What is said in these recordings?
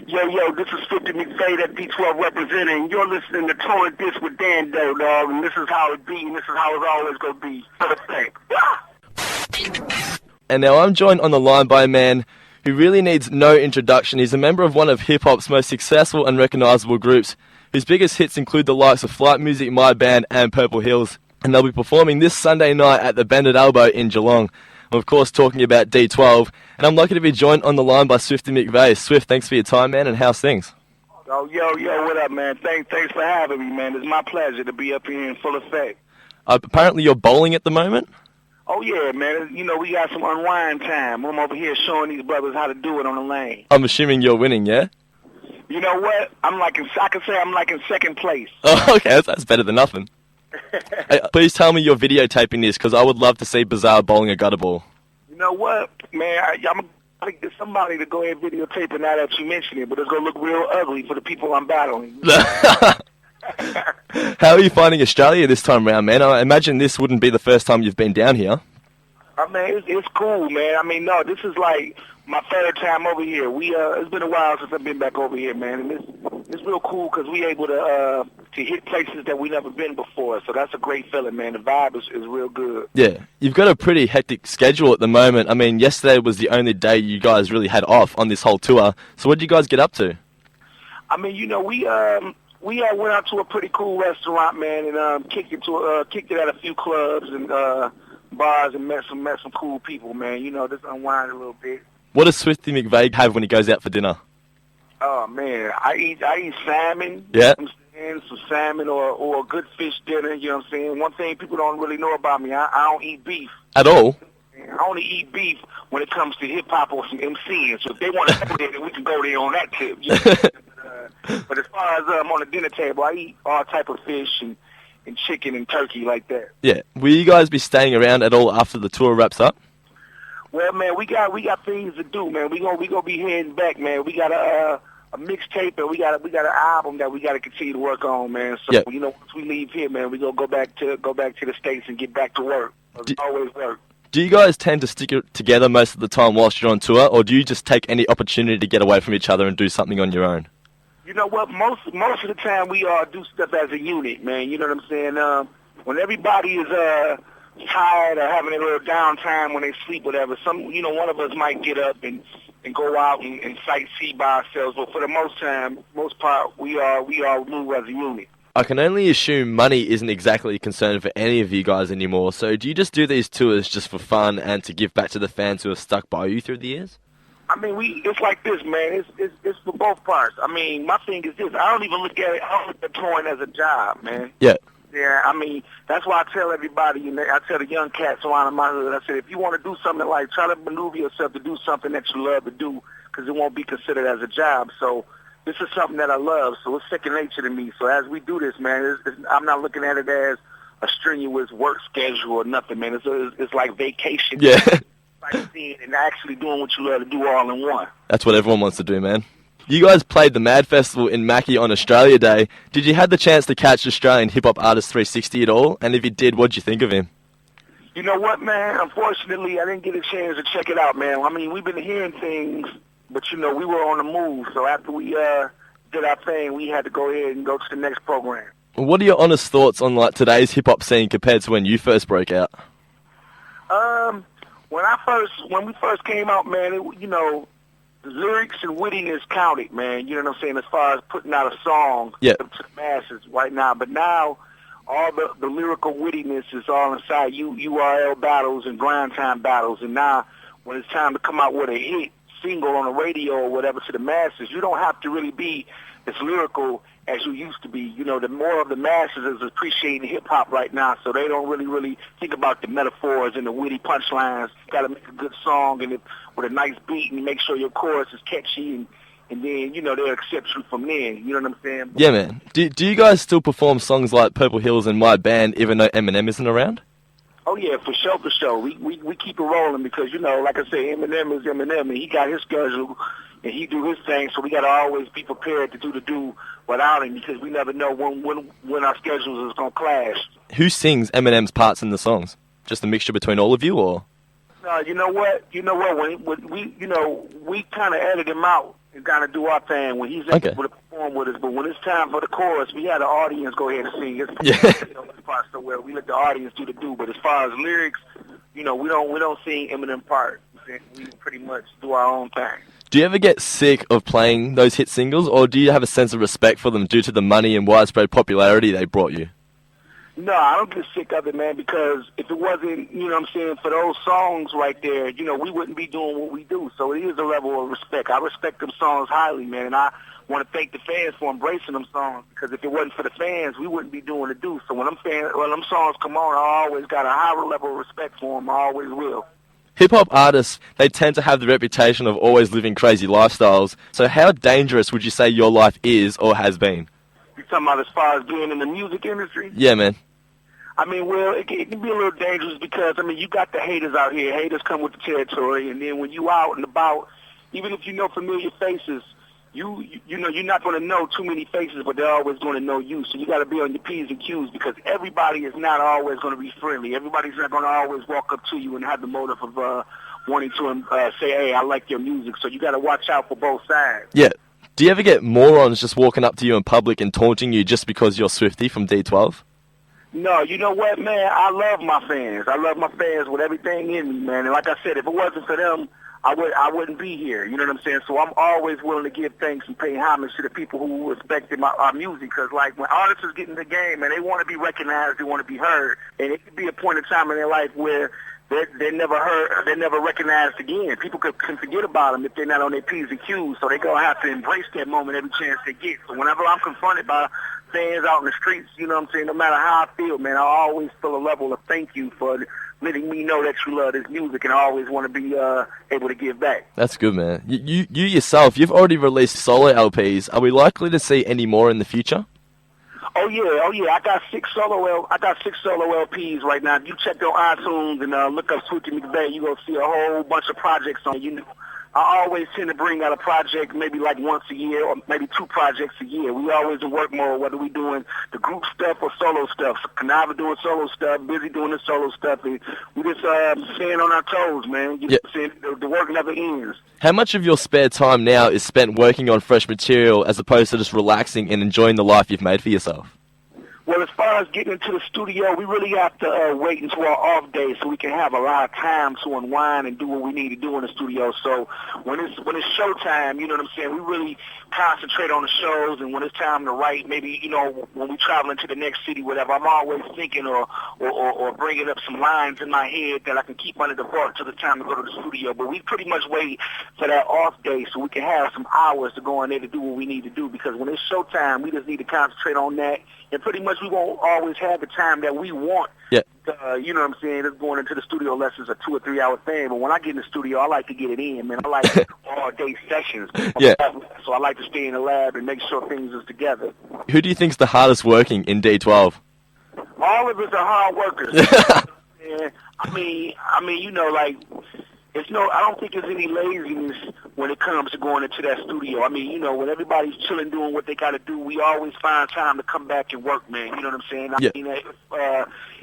Yo, this is 50 McVeigh, that D12 representing. You're listening to Torrent This with D12, dog, and this is how it be, and this is how it's always going to be. Perfect. And now I'm joined on the line by a man who really needs no introduction. He's a member of one of hip-hop's most successful and recognisable groups, whose biggest hits include the likes of Flight Music, My Band, and Purple Hills. And they'll be performing this Sunday night at the Bended Elbow in Geelong. I'm, of course, talking about D12. And I'm lucky to be joined on the line by Swifty McVeigh. Swift, thanks for your time, man, and how's things? Oh, yo, what up, man? Thanks for having me, man. It's my pleasure to be up here in full effect. Apparently you're bowling at the moment? Oh, yeah, man. You know, we got some unwind time. I'm over here showing these brothers how to do it on the lane. I'm assuming you're winning, yeah? You know what? I can say I'm like in second place. Oh, okay. That's better than nothing. Hey, please tell me you're videotaping this, because I would love to see Bizarre bowling a gutter ball. You know what, man? I'm going to get somebody to go ahead and videotape it now that you mention it, but it's going to look real ugly for the people I'm battling. How are you finding Australia this time around, man? I imagine this wouldn't be the first time you've been down here. I mean, it's cool, man. I mean, no, this is like my third time over here. It's been a while since I've been back over here, man, and it's real cool because we able to hit places that we never been before. So that's a great feeling, man. The vibe is real good. Yeah, you've got a pretty hectic schedule at the moment. I mean, yesterday was the only day you guys really had off on this whole tour. So what did you guys get up to? I mean, you know, we went out to a pretty cool restaurant, man, and kicked it at a few clubs and bars and met some cool people, man. You know, just unwind a little bit. What does Swifty McVeigh have when he goes out for dinner? Oh man, I eat salmon. Yeah. You know what I'm saying? Some salmon or a good fish dinner. You know what I'm saying? One thing people don't really know about me, I don't eat beef At all. I only eat beef when it comes to hip hop or some MCing. So if they want to go there, then we can go there on that tip. You know? But as far as on the dinner table, I eat all type of fish and chicken and turkey like that. Yeah. Will you guys be staying around at all after the tour wraps up? Well, man, we got things to do, man. We gonna be heading back, man. We got a mixtape and we got an album that we got to continue to work on, man. So yeah. You know, once we leave here, man, we gonna go back to the States and get back to work. Always work. Do you guys tend to stick it together most of the time whilst you're on tour, or do you just take any opportunity to get away from each other and do something on your own? You know what? Most of the time we do stuff as a unit, man. You know what I'm saying? When everybody is tired or having a little downtime when they sleep, whatever, one of us might get up and go out and sightsee by ourselves. But for the most part, we all move as a unit. I can only assume money isn't exactly a concern for any of you guys anymore. So do you just do these tours just for fun and to give back to the fans who have stuck by you through the years? I mean, it's like this, man. It's for both parts. I mean, my thing is this. I don't look at touring as a job, man. Yeah. Yeah, I mean, that's why I tell everybody, I tell the young cats around in my hood, I said, if you want to do something like, try to maneuver yourself to do something that you love to do, because it won't be considered as a job. So this is something that I love, so it's second nature to me. So as we do this, man, I'm not looking at it as a strenuous work schedule or nothing, man. It's like vacation. Yeah. Sightseeing and actually doing what you love to do all in one. That's what everyone wants to do, man. You guys played the Mad Festival in Mackie on Australia Day. Did you have the chance to catch Australian hip-hop artist 360 at all? And if you did, what did you think of him? You know what, man? Unfortunately, I didn't get a chance to check it out, man. I mean, we've been hearing things, but, we were on the move. So after we did our thing, we had to go ahead and go to the next program. What are your honest thoughts on today's hip-hop scene compared to when you first broke out? When we first came out, man, the lyrics and wittiness counted, man. You know what I'm saying? As far as putting out a song to the masses right now. But now, all the lyrical wittiness is all inside URL battles and grind time battles. And now, when it's time to come out with a hit single on the radio or whatever to the masses, you don't have to really be as lyrical as you used to be. The more of the masses is appreciating hip-hop right now, so they don't really think about the metaphors and the witty punchlines. You got to make a good song with a nice beat and make sure your chorus is catchy, and then, they'll accept you from there. You know what I'm saying? Yeah, man. Do you guys still perform songs like Purple Hills and My Band even though Eminem isn't around? Oh, yeah, for sure. We keep it rolling because, like I say, Eminem is Eminem, and he got his schedule, and he do his thing, so we got to always be prepared to do without him because we never know when our schedules is going to clash. Who sings Eminem's parts in the songs? Just a mixture between all of you, or? You know what? When we kind of edit him out and kind of do our thing when he's able to perform with us. But when it's time for the chorus, we had the audience go ahead and sing. It's part so well. We let the audience do the do. But as far as lyrics, we don't sing Eminem part. We pretty much do our own thing. Do you ever get sick of playing those hit singles, or do you have a sense of respect for them due to the money and widespread popularity they brought you? No, I don't get sick of it, man, because if it wasn't, for those songs right there, we wouldn't be doing what we do. So it is a level of respect. I respect them songs highly, man, and I want to thank the fans for embracing them songs, because if it wasn't for the fans, we wouldn't be doing the do. So when them songs come on, I always got a higher level of respect for them. I always will. Hip-hop artists, they tend to have the reputation of always living crazy lifestyles. So how dangerous would you say your life is or has been? You talking about as far as being in the music industry? Yeah, man. I mean, well, it can be a little dangerous because, you got the haters out here. Haters come with the territory, and then when you out and about, even if you know familiar faces, you're not going to know too many faces, but they're always going to know you. So you got to be on your P's and Q's, because everybody is not always going to be friendly. Everybody's not going to always walk up to you and have the motive of wanting to say, hey, I like your music. So you got to watch out for both sides. Yeah. Do you ever get morons just walking up to you in public and taunting you just because you're Swifty from D12? No, you know what, man? I love my fans. I love my fans with everything in me, man. And like I said, if it wasn't for them, I wouldn't be here. You know what I'm saying? So I'm always willing to give thanks and pay homage to the people who respected our music. Because, like, when artists get in the game and they want to be recognized, they want to be heard, and it could be a point in time in their life where they're never heard, they're never recognized again. People can forget about them if they're not on their P's and Q's. So they're going to have to embrace that moment every chance they get. So whenever I'm confronted by fans out in the streets, you know what I'm saying, no matter how I feel, man, I always feel a level of thank you for letting me know that you love this music, and I always want to be able to give back. That's good, man. You yourself, you've already released solo LPs. Are we likely to see any more in the future? Oh yeah. I got six solo LPs right now. If you check on iTunes and look up Swifty McVeigh, you're gonna see a whole bunch of projects on. I always tend to bring out a project maybe like once a year, or maybe 2 projects a year. We always in work mode, whether we doing the group stuff or solo stuff. So Canava doing solo stuff, Busy doing the solo stuff. And we just staying on our toes, man. You know what I'm saying? The work never ends. How much of your spare time now is spent working on fresh material as opposed to just relaxing and enjoying the life you've made for yourself? Well, as far as getting into the studio, we really have to wait until our off day so we can have a lot of time to unwind and do what we need to do in the studio. So when it's showtime, you know what I'm saying, we really concentrate on the shows, and when it's time to write, maybe, when we travel into the next city, whatever, I'm always thinking or bringing up some lines in my head that I can keep under the vault till the time to go to the studio. But we pretty much wait for that off day so we can have some hours to go in there to do what we need to do, because when it's showtime, we just need to concentrate on that. And pretty much we won't always have the time that we want. Yeah. You know what I'm saying? It's going into the studio unless it's a 2 or 3 hour thing. But when I get in the studio, I like to get it in, man. I like all day sessions. Yeah. So I like to stay in the lab and make sure things is together. Who do you think's the hardest working in D12? All of us are hard workers. And I mean, I don't think there's any laziness when it comes to going into that studio. I mean, when everybody's chilling doing what they got to do, we always find time to come back and work, man. You know what I'm saying? I mean,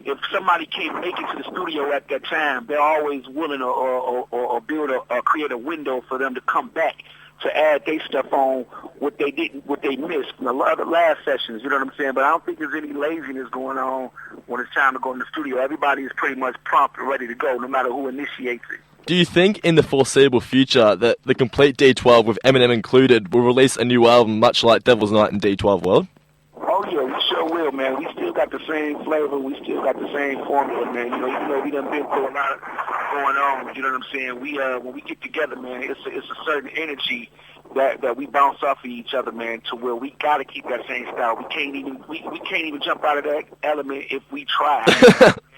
if somebody can't make it to the studio at that time, they're always willing or build or create a window for them to come back to add their stuff on what they missed from the last sessions, you know what I'm saying? But I don't think there's any laziness going on when it's time to go in the studio. Everybody is pretty much prompt and ready to go, no matter who initiates it. Do you think in the foreseeable future that the complete D12, with Eminem included, will release a new album much like Devil's Night and D12 World? Oh, yeah, we sure will, man. We still got the same flavor. We still got the same formula, man. Even though we done been through a lot going on, you know what I'm saying? We when we get together, man, it's a certain energy that we bounce off of each other, man, to where we got to keep that same style. We can't even jump out of that element if we try.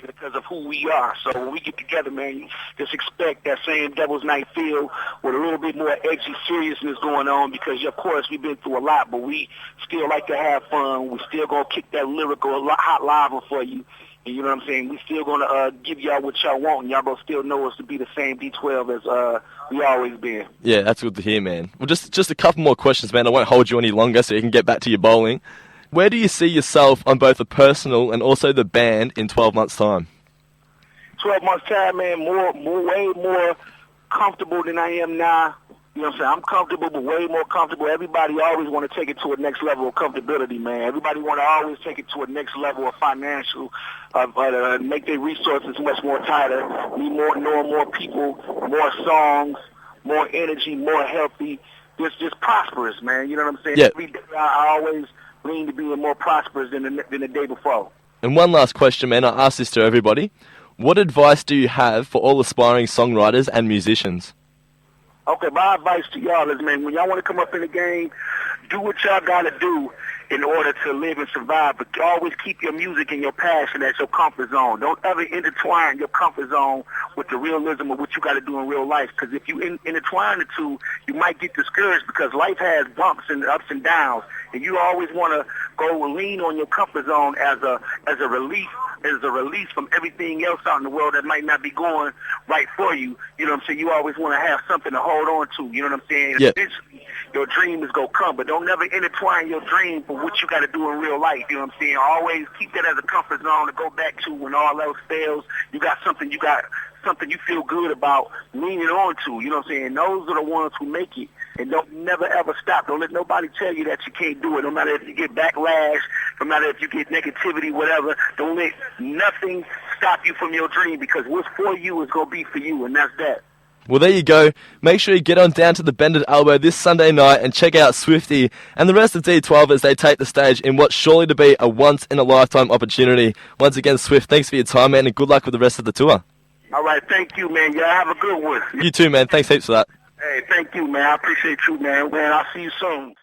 Because of who we are. So when we get together, man, you just expect that same Devil's Night feel with a little bit more edgy seriousness going on, because, of course, we've been through a lot, but we still like to have fun. We still going to kick that lyrical hot lava for you. And you know what I'm saying? We still going to give y'all what y'all want, and y'all going to still know us to be the same D12 as we always been. Yeah, that's good to hear, man. Well, just a couple more questions, man. I won't hold you any longer so you can get back to your bowling. Where do you see yourself on both the personal and also the band in 12 months' time? 12 months' time, man, way more comfortable than I am now. You know what I'm saying? I'm comfortable, but way more comfortable. Everybody always want to take it to a next level of comfortability, man. Everybody want to always take it to a next level of financial, make their resources much more tighter, need knowing more people, more songs, more energy, more healthy, just prosperous, man. You know what I'm saying? Yeah. Every day I always lean to being more prosperous than the day before. And one last question, man. I ask this to everybody. What advice do you have for all aspiring songwriters and musicians? Okay, my advice to y'all is, man, when y'all want to come up in the game, do what y'all got to do in order to live and survive, but always keep your music and your passion as your comfort zone. Don't ever intertwine your comfort zone with the realism of what you got to do in real life, because if you intertwine the two, you might get discouraged, because life has bumps and ups and downs, and you always want to go lean on your comfort zone as a relief from everything else out in the world that might not be going right for you. You know what I'm saying? You always want to have something to hold on to. You know what I'm saying? Yeah. Eventually, your dream is going to come, but don't never intertwine your dream for what you got to do in real life. You know what I'm saying? Always keep that as a comfort zone to go back to when all else fails. You got something you feel good about leaning on to. You know what I'm saying? Those are the ones who make it. And don't never ever stop. Don't let nobody tell you that you can't do it. No matter if you get backlash, no matter if you get negativity, whatever. Don't let nothing stop you from your dream, because what's for you is going to be for you, and that's that. Well, there you go. Make sure you get on down to the Bended Elbow this Sunday night and check out Swifty and the rest of D12 as they take the stage in what's surely to be a once-in-a-lifetime opportunity. Once again, Swift, thanks for your time, man, and good luck with the rest of the tour. All right, thank you, man. Y'all have a good one. You too, man. Thanks heaps for that. Hey, thank you, man. I appreciate you, man. Man, I'll see you soon.